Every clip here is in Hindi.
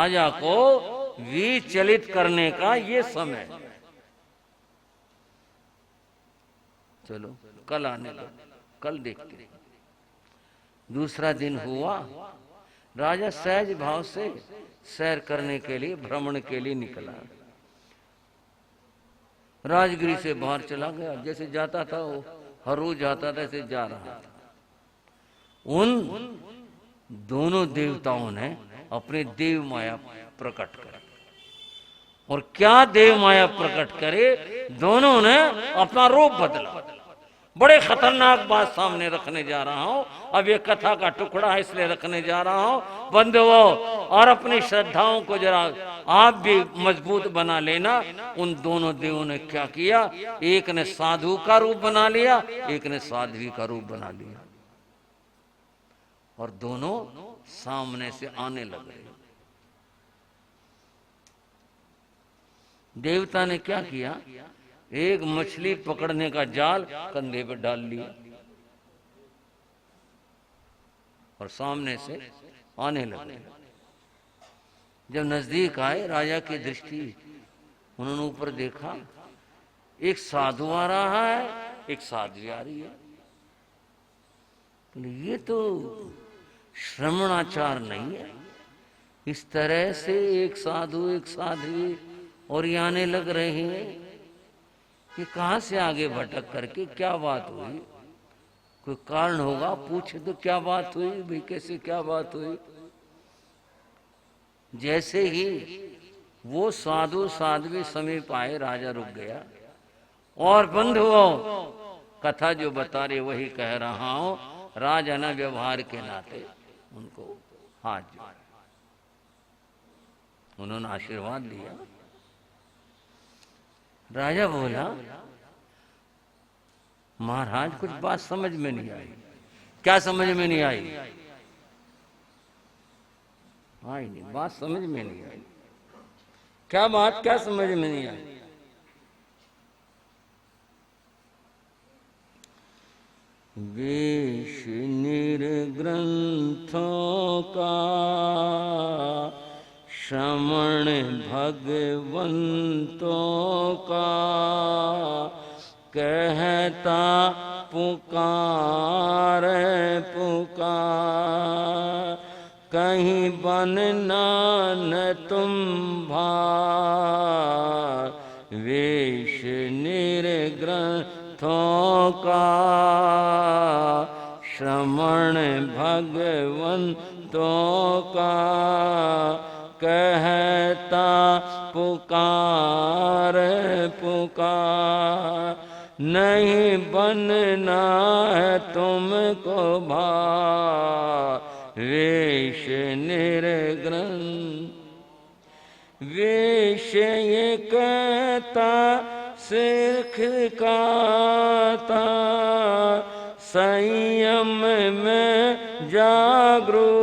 राजा को विचलित करने का ये समय। चलो कल आने दो, कल देखते हैं। दूसरा दिन हुआ, राजा सहज भाव से सैर करने के लिए, भ्रमण के लिए निकला। राजगिरी से बाहर चला गया, जैसे जाता था वो हर रोज जाता था, ऐसे जा रहा था। उन दोनों देवताओं ने अपने देव माया प्रकट करी। और क्या देव माया प्रकट करे, दोनों ने अपना रूप बदला। बड़े खतरनाक बात सामने रखने जा रहा हूं। अब ये कथा का टुकड़ा है इसलिए रखने जा रहा हूं बंधुओं, और अपनी श्रद्धाओं को जरा आप भी मजबूत बना लेना। उन दोनों देवों ने क्या किया, एक ने साधु का रूप बना लिया, एक ने साध्वी का रूप बना लिया, और दोनों सामने से आने लगे। देवता ने क्या किया, एक मछली पकड़ने का जाल कंधे पर डाल लिया और सामने से आने लगे। जब नजदीक आए, राजा की दृष्टि, उन्होंने ऊपर देखा, एक साधु आ रहा है, एक साध्वी आ रही है। ये तो श्रमणाचार नहीं है, इस तरह से एक साधु एक साध्वी और ये आने लग रहे हैं। कि कहां से आगे भटक करके क्या बात हुई, कोई कारण होगा, पूछे तो क्या बात हुई भाई, कैसे क्या बात हुई। जैसे ही वो साधु साध्वी समीप आए, राजा रुक गया। और बंधुओं, कथा जो बता रहे वही कह रहा हूं। राजा ने व्यवहार के नाते उनको हाथ जोड़ा, उन्होंने आशीर्वाद दिया। राजा बोला, महाराज कुछ बात समझ में नहीं आई। क्या समझ में नहीं आई? आई नहीं, बात समझ में नहीं आई। क्या बात, क्या समझ में नहीं आई? वेश निर्ग्रंथों का श्रमण भगवंतों का, कहता पुकार पुकार, कहीं बनना न तुम भार। वेश निर्ग्रंथों का श्रमण भगवंतों का, कहता पुकार पुकार, नहीं बनना है तुमको भार। वेश निर्ग्रंथ, वेश ये कहता सिखाता, संयम में जागरूकता।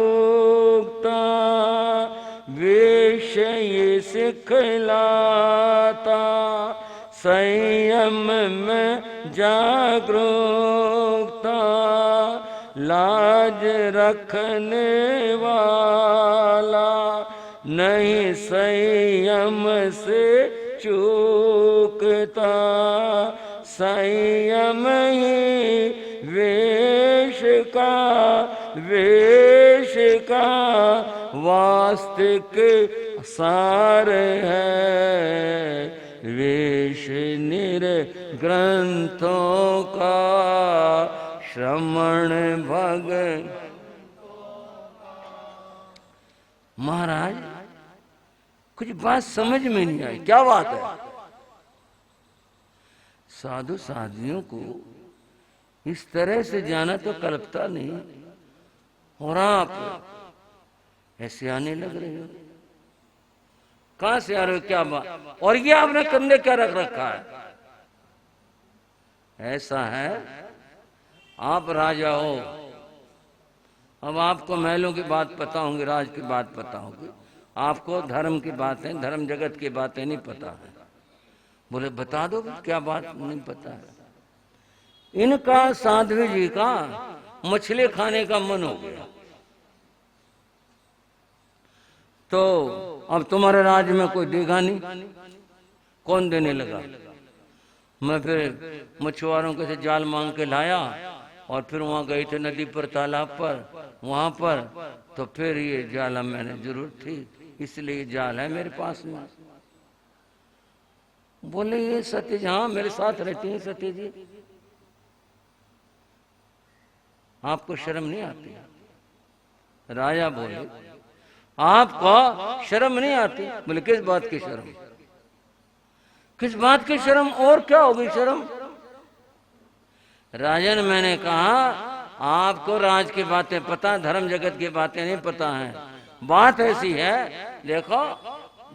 वेश ये सिखलाता, संयम में जागरूकता। लाज रखने वाला नहीं संयम से चूकता। संयम ही वेश का वास्तविक सार है। वेश निर्ग्रंथों का श्रमण भग। महाराज कुछ बात समझ में नहीं आई, क्या बात है? साधु साध्वियों को इस तरह से जाना तो कल्पता नहीं, और आप ऐसे आने लग रहे हो। कहां से आ रहे हो, क्या बात? और ये आपने कंधे क्या रख रखा है? ऐसा है, आप राजा हो, अब आपको महलों की बात पता होंगी, राज की बात पता होगी, आपको धर्म की बातें, धर्म जगत की बातें नहीं पता है। बोले बता दो क्या बात नहीं पता है? इनका साध्वी जी का मछली खाने का मन हो गया, तो अब तुम्हारे राज्य में कोई देगा नहीं। कौन देने लगा? मैं फिर मछुआरों के से जाल मांग के लाया और फिर वहां गए थे नदी पर, तालाब पर, वहां पर। तो फिर ये जाल मैंने जरूरत थी, इसलिए जाल है मेरे पास में। बोले ये सत्य जी, हाँ मेरे साथ रहती हैं सत्य जी। आपको शर्म नहीं आती? राजा बोले आपको शर्म नहीं आती? बोले किस बात की शर्म? किस बात की शर्म? और क्या होगी शर्म? राजन, मैंने कहा आपको राज की बातें पता, धर्म जगत की बातें नहीं पता हैं। बात ऐसी है, देखो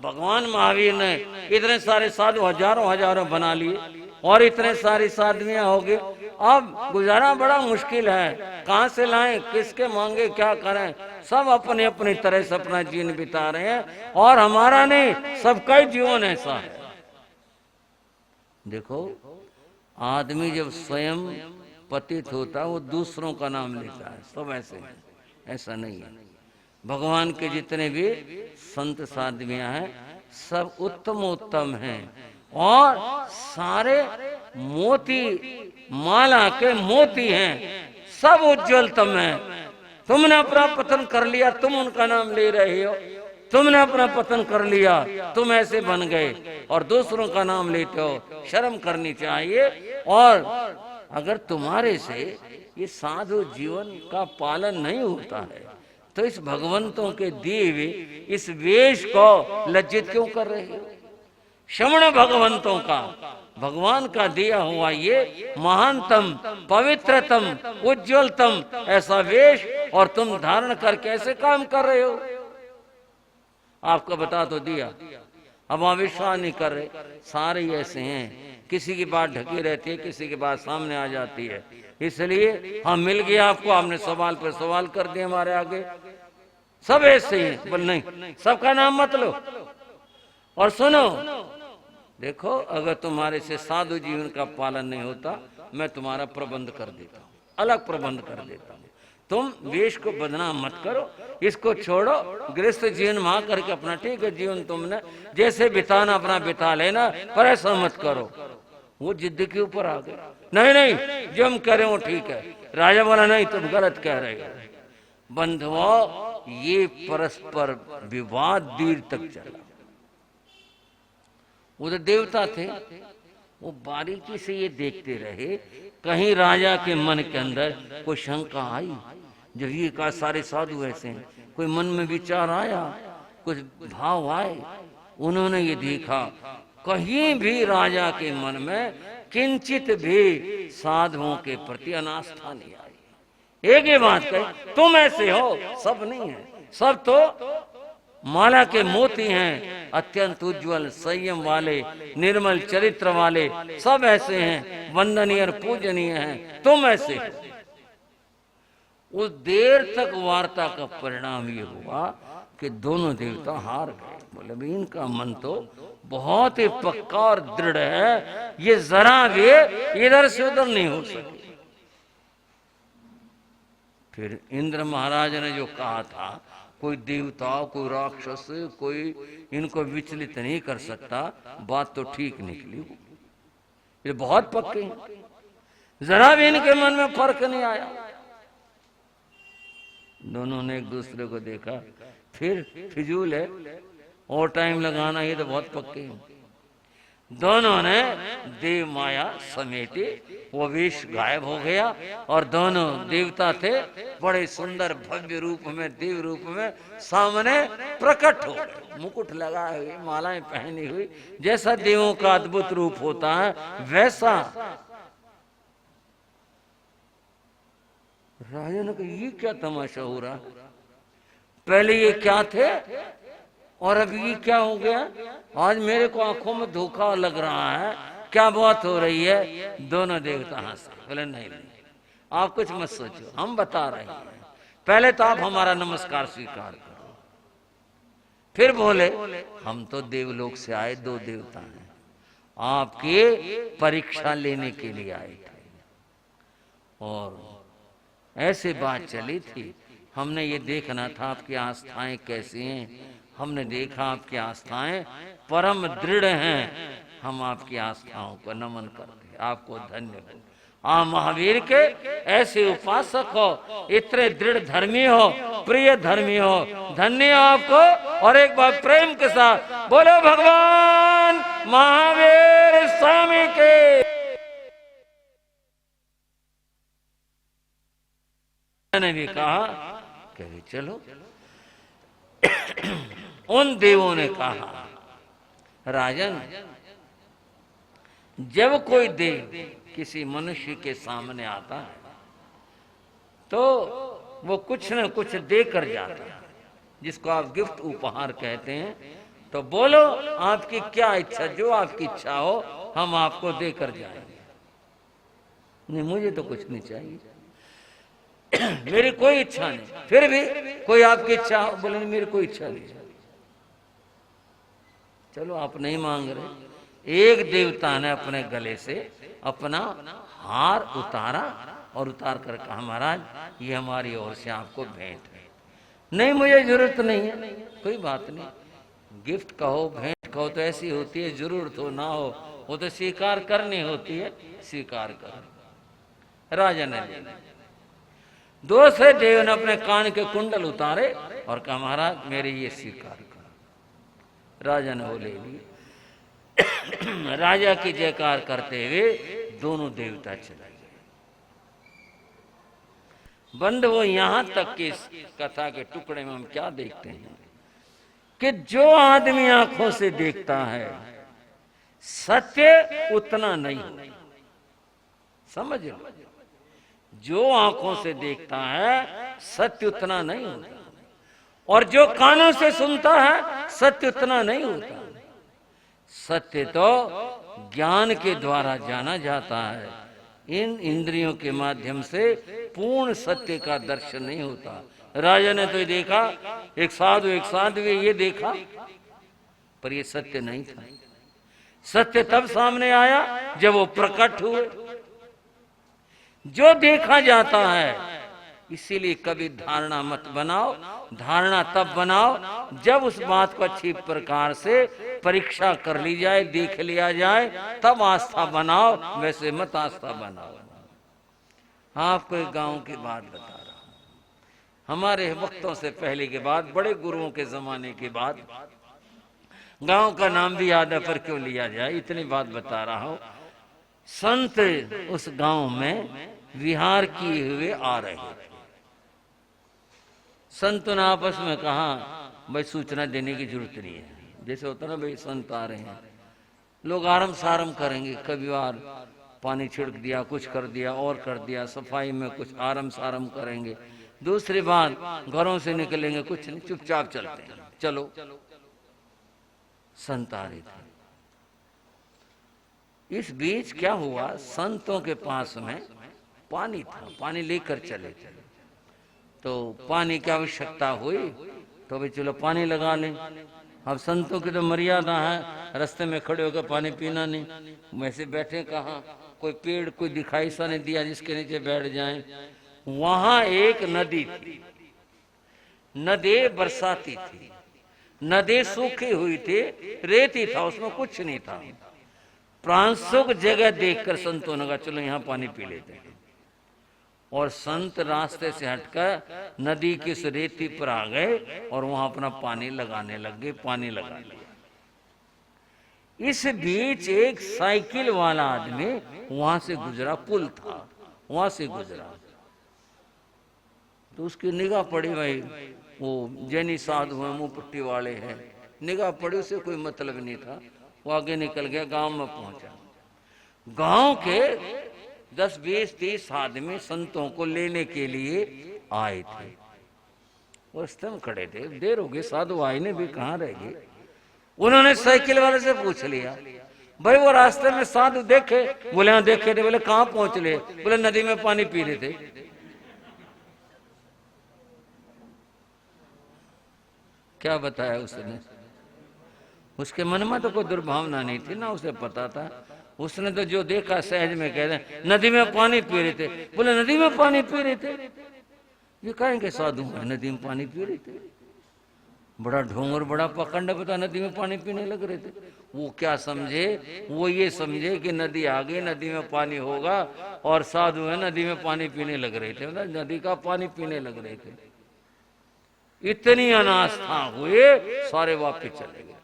भगवान महावीर ने इतने सारे साधु हजारों हजारों बना लिए और इतने सारी साधवियां हो गई। अब गुजारा बड़ा मुश्किल है, कहाँ से लाएं, किसके मांगे, क्या करें? सब अपने अपनी तरह से अपना जीवन बिता रहे हैं और हमारा नहीं, सबका ही जीवन ऐसा है। देखो आदमी जब स्वयं पतित होता है वो दूसरों का नाम लेता है, सब ऐसे हैं, ऐसा नहीं है। भगवान के जितने भी संत साध्वियां हैं सब उत्तम हैं और सारे मोती माला के मोती हैं, सब उज्जवलतम हैं। तुमने अपना पतन कर लिया, तुम उनका नाम ले रहे हो। तुमने अपना पतन कर लिया, तुम ऐसे बन गए और दूसरों का नाम लेते हो। शर्म करनी चाहिए। और अगर तुम्हारे से ये साधु जीवन का पालन नहीं होता है तो इस भगवंतों के दिए हुए इस वेश को लज्जित क्यों कर रहे हो? श्रमण भगवंतों का, भगवान का दिया हुआ ये महानतम, पवित्रतम, उज्जवलतम ऐसा वेश और तुम धारण करके ऐसे काम कर रहे हो। आपको बता तो दिया, अब आप विश्वास नहीं कर रहे। सारे ऐसे हैं, किसी की बात ढकी रहती है, किसी की बात सामने आ जाती है। इसलिए हम मिल गया आपको, आपने सवाल पर सवाल कर दिए हमारे आगे। सब ऐसे हैं। बोल नहीं, सबका नाम मत लो। और सुनो, देखो अगर तुम्हारे से साधु जीवन का पालन नहीं होता मैं तुम्हारा प्रबंध कर देता हूँ, अलग प्रबंध कर देता हूँ। तुम वेश को बदनाम मत करो, इसको छोड़ो, गृहस्थ जीवन वहां करके अपना ठीक है जीवन तुमने जैसे बिताना अपना बिता लेना, पर ऐसा मत करो। वो जिद के ऊपर आ गए, नहीं जो हम कह रहे हो ठीक है। राजा बोला नहीं तुम गलत कह रहे हो। बंधुओं ये परस्पर विवाद देर तक चला। वो तो देवता थे, वो बारीकी से ये देखते रहे कहीं राजा के मन के अंदर कोई शंका आई। जब ये कहा सारे साधु ऐसे हैं, कोई मन में विचार आया, कुछ भाव आए, उन्होंने ये देखा कहीं भी राजा के मन में किंचित भी साधुओं के प्रति अनास्था नहीं आई। एक ही बात कही, तुम ऐसे हो, सब नहीं है, सब तो माला के मोती हैं, अत्यंत उज्जवल, संयम वाले, निर्मल चरित्र वाले, सब ऐसे हैं, वंदनीय और पूजनीय हैं, तुम ऐसे हो। उस देर तक वार्ता का परिणाम ये हुआ कि दोनों देवता हार गए। बोले भी इनका मन तो बहुत ही पक्का और दृढ़ है, ये जरा भी इधर से उधर नहीं हो सके। फिर इंद्र महाराज ने जो कहा था कोई देवता, कोई राक्षस, कोई इनको विचलित नहीं कर सकता, बात तो ठीक निकली। ये बहुत पक्के हैं, जरा भी इनके मन में फर्क नहीं आया। दोनों ने एक दूसरे को देखा, फिर फिजूल है और टाइम लगाना, ये तो बहुत पक्के हैं। दोनों ने देव माया समेटी, वो विष गायब हो गया और दोनों देवता थे बड़े सुंदर भव्य रूप में, देव रूप में सामने प्रकट हो गए। मुकुट लगाए हुए, मालाएं पहनी हुई, जैसा देवों का अद्भुत रूप होता है वैसा। राजा ने कहा ये क्या तमाशा हो रहा, पहले ये क्या थे और अभी ये क्या हो गया? आज मेरे को आंखों में धोखा लग रहा है, क्या बात हो रही है? दोनों देवता हंसे, बोले नहीं आप कुछ मत सोचो, हम बता रहे हैं, पहले तो आप हमारा नमस्कार स्वीकार करो। फिर बोले हम तो देवलोक से आए, दो देवता हैं, आपकी परीक्षा लेने के लिए आए थे और ऐसे बात चली थी, हमने ये देखना था आपकी आस्थाएं कैसी हैं, हमने देखा आपकी आस्थाएं परम दृढ़ हैं, हम आपकी आस्थाओं को नमन करते हैं, आपको धन्य हो। आप महावीर के ऐसे उपासक हो, इतने दृढ़ धर्मी हो, प्रिय धर्मी हो, धन्य हो आपको। और एक बार प्रेम के साथ बोलो भगवान महावीर स्वामी के। ने भी कहा कि चलो। उन देवों ने कहा राजन, जब कोई देव किसी मनुष्य के सामने आता है तो वो कुछ न कुछ देकर जाता है, जिसको आप गिफ्ट उपहार कहते हैं। तो बोलो आपकी क्या इच्छा, जो आपकी इच्छा हो हम आपको देकर जाएंगे। नहीं, मुझे तो कुछ नहीं चाहिए, मेरी कोई इच्छा नहीं। फिर भी कोई आपकी इच्छा हो, बोले मेरी कोई इच्छा नहीं। चलो आप नहीं मांग रहे। एक देवता ने अपने गले से अपना हार उतारा और उतार कर कहा महाराज ये हमारी ओर से आपको भेंट है। नहीं मुझे जरूरत नहीं है, कोई बात नहीं। गिफ्ट कहो भेंट कहो तो ऐसी होती है, जरूरत हो ना हो वो तो स्वीकार करनी होती है, स्वीकार करो। राजा ने दूसरे देव ने अपने कान के कुंडल उतारे और कहा महाराज मेरे ये स्वीकार करो। राजा ने वो ले लिए। राजा की जयकार करते हुए दोनों देवता चले गए। बंद वो यहां तक कि इस कथा के टुकड़े में हम क्या देखते हैं कि जो आदमी आंखों से देखता है सत्य उतना नहीं, समझ लो। जो आंखों से देखता है सत्य उतना नहीं होता, और जो कानों से सुनता है सत्य उतना नहीं होता। सत्य तो ज्ञान के द्वारा जाना जाता है, इन इंद्रियों के माध्यम से पूर्ण सत्य का दर्शन नहीं होता। राजा ने तो ये देखा, एक साधु ये देखा, पर ये सत्य नहीं था। सत्य तब सामने आया जब वो प्रकट हुए। जो देखा जाता है, इसीलिए कभी धारणा मत बनाओ। धारणा तब बनाओ जब उस बात को अच्छी प्रकार से परीक्षा कर ली जाए, देख लिया जाए, तब आस्था बनाओ, वैसे मत आस्था बनाओ। आपको एक गांव की बात बता रहा हूं। हमारे वक्तों से पहले के बाद, बड़े गुरुओं के जमाने के बाद, गांव का नाम भी याद है पर क्यों लिया जाए, इतनी बात बता रहा हूं। संत उस गांव में विहार किए हुए आ रहे थे। संतों ने आपस में कहा भाई सूचना देने की जरूरत नहीं है। जैसे होता ना भाई संत आ रहे हैं, लोग आरम सारम करेंगे, कभी बार पानी छिड़क दिया, कुछ कर दिया और कर दिया, सफाई में कुछ आरम सारम करेंगे। दूसरी बात घरों से निकलेंगे, कुछ नहीं, चुपचाप चलते हैं। चलो संत आ रहे थे। इस बीच क्या हुआ, संतों के पास में पानी था, पानी लेकर चले थे। तो पानी की आवश्यकता हुई तो भाई चलो पानी लगा लें। अब संतों की तो मर्यादा है, रास्ते में खड़े होकर पानी पीना नहीं। वैसे बैठे कहाँ, कोई पेड़ कोई दिखाई सा नहीं दिया जिसके नीचे बैठ जाएं। वहां एक नदी थी, नदी बरसाती थी, नदी सूखी हुई थी, रेती था, उसमें कुछ नहीं था। प्रांशुक जगह देखकर संतों ने कहा चलो यहाँ पानी पी लेते हैं। और संत रास्ते से हटकर नदी की उस रेती पर आ गए और वहां अपना पानी लगाने लग गए, पानी लगा लिया। इस बीच एक साइकिल वाला आदमी वहां से गुजरा, पुल था वहां से गुजरा। तो उसकी निगाह पड़ी, भाई वो जैनी साधु है, मुंह पट्टी वाले हैं, निगाह पड़ी, उसे कोई मतलब नहीं था। वो आगे निकल गया, गांव में पहुंचा। गांव के 10, 20, 30 आदमी संतों को लेने के लिए आए थे। वो रास्ते में खड़े थे, देर हो गई, साधु आए ने भी कहाँ रह गए। उन्होंने साइकिल वाले से पूछ लिया भाई वो रास्ते में साधु देखे? बोले हाँ देखे थे। बोले कहाँ पहुंच ले? बोले नदी में पानी पी रहे थे। क्या बताया उसने? उसके मन में तो कोई दुर्भावना नहीं थी ना, उसे पता था। उसने तो जो देखा सहज में कह रहे नदी में पानी पी रहे थे। बोले नदी में पानी पी रहे थे? ये कहेंगे साधु है, नदी में पानी पी रहे थे। बड़ा ढोंग और बड़ा पखंड पता नदी में पानी पीने लग रहे थे। वो क्या समझे, वो ये समझे कि नदी आ गई, नदी में पानी होगा, और साधु है नदी में पानी पीने लग रहे थे, मतलब नदी का पानी पीने लग रहे थे। इतनी अनास्था हुए, सारे वापिस चले गए।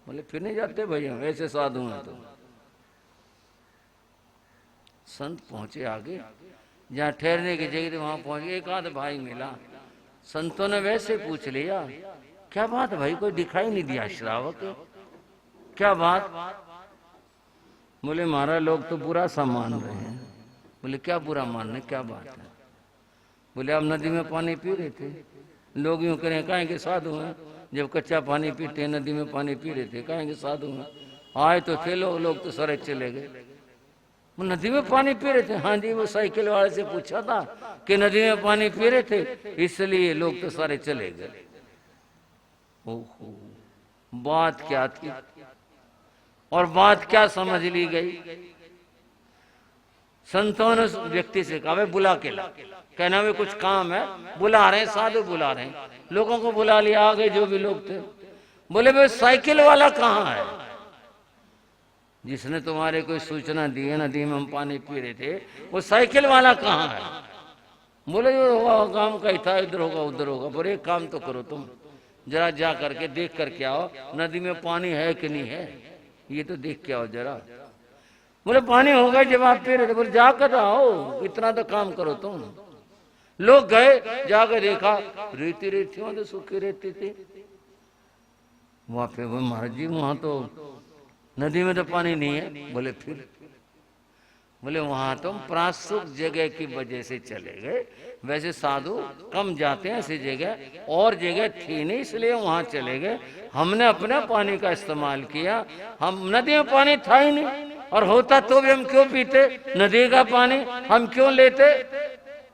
बोले फिर नहीं जाते भैया, ऐसे साधु हैं तो। संत पहुंचे आगे, जहाँ ठहरने की जगह थी वहां पहुंच गए। एक आध भाई मिला, संतों ने वैसे पूछ लिया, क्या बात भाई, कोई दिखाई नहीं दिया श्रावक, क्या बात? बोले महाराज लोग तो बुरा सा मान रहे हैं। बोले क्या बुरा मान रहे, क्या बात है? बोले आप नदी में पानी पी रहे थे, लोग यूं करें कहेंगे साधु हैं, जब कच्चा पानी पीते नदी में पानी पी रहे थे कहेंगे साधु हैं। आए तो थे लोग तो सारे चले गए। वो नदी में पानी पी रहे थे? हाँ जी, वो साइकिल वाले से पूछा था कि नदी में पानी पी रहे थे, इसलिए लोग तो सारे चले गए। ओहो, बात क्या थी और बात क्या समझ ली गई? संतों ने व्यक्ति से कहा बुला के ला, कहना में कुछ काम है, बुला रहे हैं, साधु बुला रहे हैं। लोगों को बुला लिया, आगे जो भी लोग थे। बोले भाई साइकिल वाला कहाँ है, जिसने तुम्हारे कोई सूचना दी है नदी में हम पानी पी रहे थे, वो साइकिल वाला कहाँ है? बोले जो होगा गांव का ही था, इधर होगा उधर होगा। बोले एक काम तो करो, तुम जरा जा करके देख करके आओ नदी में पानी है कि नहीं है, ये तो देख के आओ जरा। बोले पानी होगा जब आप पी रहे थे। बोले जाकर आओ, इतना तो काम करो तुम। लोग गए, जाकर देखा रेती रेती वहां तो सूखी रेती थी। वहां पे वो महाराज जी वहां तो नदी में तो पानी नहीं है। बोले फिर? बोले वहां तुम प्रासुक जगह की वजह से चले गए, वैसे साधु कम जाते हैं ऐसी जगह, और जगह थी नहीं इसलिए वहां चले गए। हमने अपने पानी का इस्तेमाल किया, हम नदी में पानी था ही नहीं, और होता तो भी हम क्यों पीते, नदी का पानी हम क्यों लेते?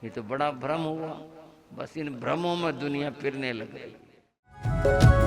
ये तो बड़ा भ्रम हुआ। बस इन भ्रमों में दुनिया फिरने लग गई।